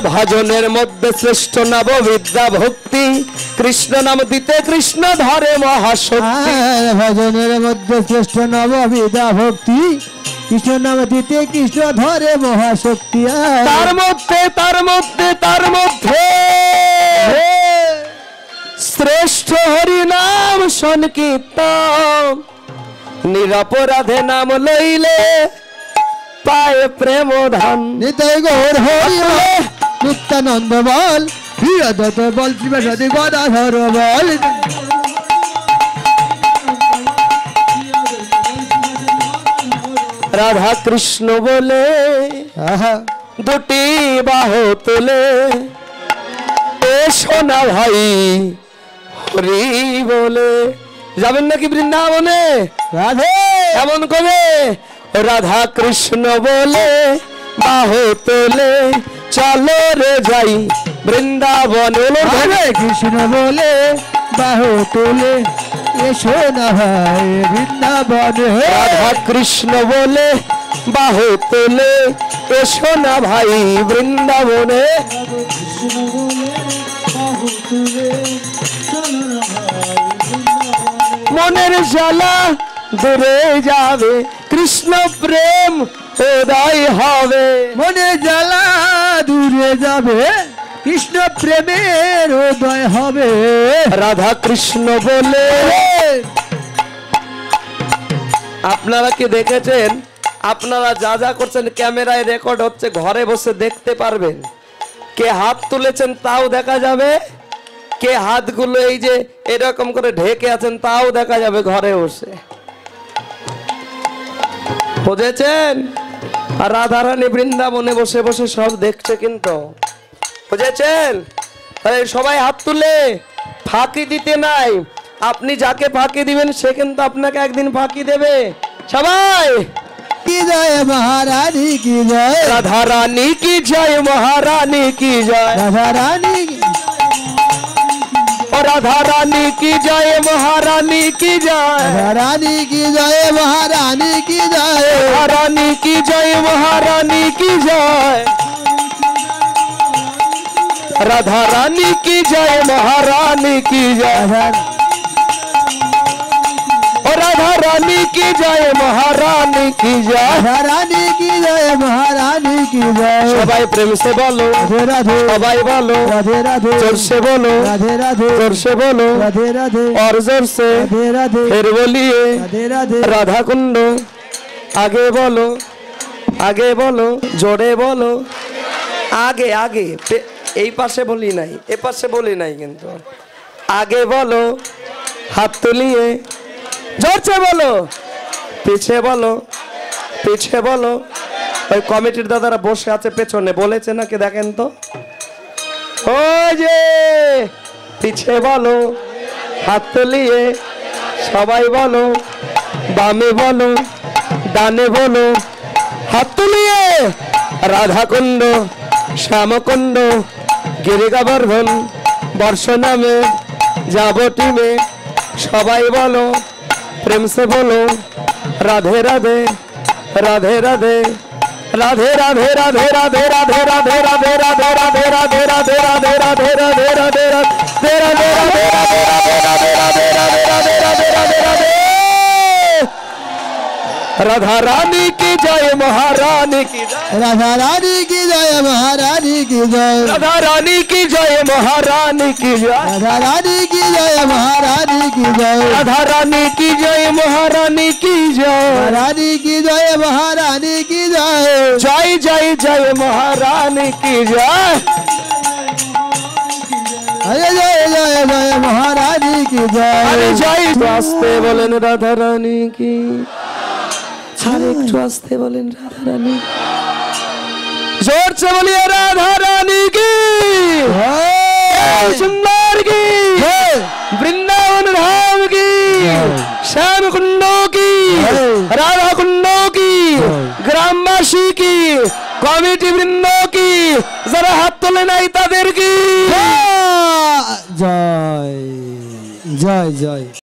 ভজনের মধ্যে শ্রেষ্ঠ নব বিদ্যা ভক্তি, কৃষ্ণ নাম দিতে কৃষ্ণ ধরে মহাশক্তি। ভজনের মধ্যে শ্রেষ্ঠ নব বিদ্যা ভক্তি, কৃষ্ণ নাম দিতে কৃষ্ণ ধরে মহাশক্তি। তার মধ্যে শ্রেষ্ঠ হরি নাম সংকীর্তন, নিরপরাধে নাম লইলে পায় প্রেম ধান। নিতাই গৌর হরি নিত্যানন্দ বল, প্রিয়দত্ত বল, শ্রীবাসদী গদাধর বল। রাধা কৃষ্ণ বলে দুটি বাহু তুলে, এসো না ভাই হরি বলে। যাবেন নাকি বৃন্দাবনে? রাধে এমন করে রাধা কৃষ্ণ বলে বাহু তোলে, চলো রে যাই বৃন্দাবনে। রাধে কৃষ্ণ বলে বাহু তোলে, এসো না ভাই বৃন্দাবনে। রাধা কৃষ্ণ বলে বাহু তোলে, এসো না ভাই বৃন্দাবনে। মনের জ্বালা দূরে যাবে, কৃষ্ণ প্রেম উদয় হবে। মনে জ্বালা দূরে যাবে, কৃষ্ণ প্রেমের উদয় হবে। রাধা কৃষ্ণ বলে। আপনারা কি দেখেছেন? আপনারা যা যা করছেন ক্যামেরায় রেকর্ড হচ্ছে, ঘরে বসে দেখতে পারবেন। কে হাত তুলেছেন তাও দেখা যাবে, কে হাতগুলো এই যে এরকম করে ঢেকে আছেন তাও দেখা যাবে ঘরে বসে। বুঝেছেন? আর রাধারানী বৃন্দাবনে বসে বসে সব দেখছে কিন্তু। বুঝেছেন? তাহলে সবাই হাত তুলে, ফাঁকি দিতে নাই। আপনি যাকে ফাঁকি দিবেন সে কিন্তু আপনাকে একদিন ফাঁকি দেবে। সবাই কি জয় মহারানী কি জয়, রাধা রানী কি জয়, মহারানী কি জয়, রাধা রানী রাধা রানী কি জয়, মহারানী কি জয়, রাধা রানী কি জয়, মহারানী কি জয়, রানী কি জয়, মহারানী কি জয়, রাধা রানী কি জয়, মহারানী কি জয়, রাধা রানী কি জয়, মহারানী কি জয়, রাধা রানী কি জয়, মহারানী কি জয়। সবাই প্রেম সে বলো রাধে রাধে, সবাই বলো রাধে রাধে, जोर से बोलो রাধে রাধে, जोर से बोलो রাধে রাধে, और जोर से রাধে রাধে, फिर बोलिए রাধে রাধে। राधा कुंड। आगे बोलो, आगे बोलो, जोड़े बोलो, आगे आगे। এই পাশে বলি নাই, এ পাশে বলি নাই কিন্তু। आगे बोलो, हाथ तुलिए, जोर से बोलो, पीछे बोलो, पीछे बोलो। ওই কমিটির দাদারা বসে আছে পেছনে, বলেছে নাকি দেখেন তো। ওই যে পিছে বলো, হাত তুলিয়ে সবাই বলো, বামে বলো, ডানে বলো, হাত তুলিয়ে রাধা কুণ্ড, শ্যামকুণ্ড, গিরিকা বর্ধন, বর্ষ নামে যাবো টিমে। সবাই বলো, প্রেম সে বলো, রাধে রাধে, রাধে রাধে, राधे राधे राधे राधे राधे राधे राधे राधे राधे राधे राधे राधे राधे राधे राधे राधे राधे राधे राधे। राधा रानी की जय, महारानी की जय, राधा रानी की जय, महारानी की जय, राधा रानी की जय, महारानी की जय, राधा रानी की जय, महारानी की जय, राधा रानी की जय, महारानी की जय, महारानी की जय, महारानी की जय, जय जय जय महारानी की जय। अरे जय जय जय महारानी की जय। अरे जय आस्ते बोलें राधा रानी की, अरे एक आस्ते बोलें राधा रानी, जोर से बोलिए राधा रानी की, सुंदर की, वृंदावन धाम की, श्याम कुंडों की, राधा कुंडों की, ग्रामवासी की, कमिटी वृंदों की, जरा हाथ तुले नहीं तादेर की। जय जय जय।